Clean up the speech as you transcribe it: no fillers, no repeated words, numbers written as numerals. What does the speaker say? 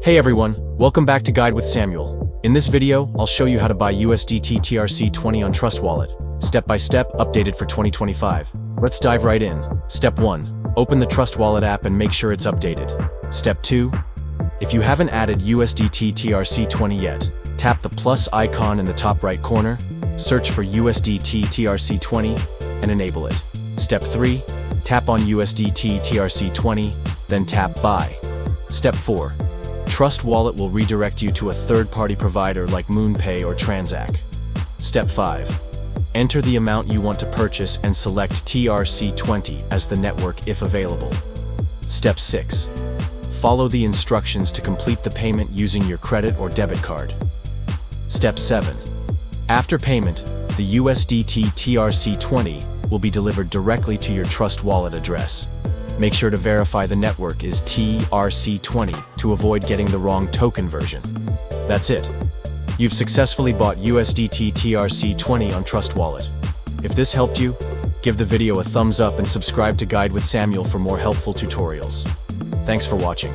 Hey everyone, welcome back to Guide with Samuel. In this video, I'll show you how to buy USDT TRC20 on Trust Wallet, step by step, updated for 2025. Let's dive right in. Step 1. Open the Trust Wallet app and make sure it's updated. Step 2. If you haven't added USDT TRC20 yet, tap the plus icon in the top right corner, search for USDT TRC20, and enable it. Step 3. Tap on USDT TRC20, then tap Buy. Step 4. Trust Wallet will redirect you to a third-party provider like MoonPay or Transact. Step 5. Enter the amount you want to purchase and select TRC20 as the network if available. Step 6. Follow the instructions to complete the payment using your credit or debit card. Step 7. After payment, the USDT TRC20 will be delivered directly to your Trust Wallet address. Make sure to verify the network is TRC20 to avoid getting the wrong token version. That's it. You've successfully bought USDT TRC20 on Trust Wallet. If this helped you, give the video a thumbs up and subscribe to Guide with Samuel for more helpful tutorials. Thanks for watching.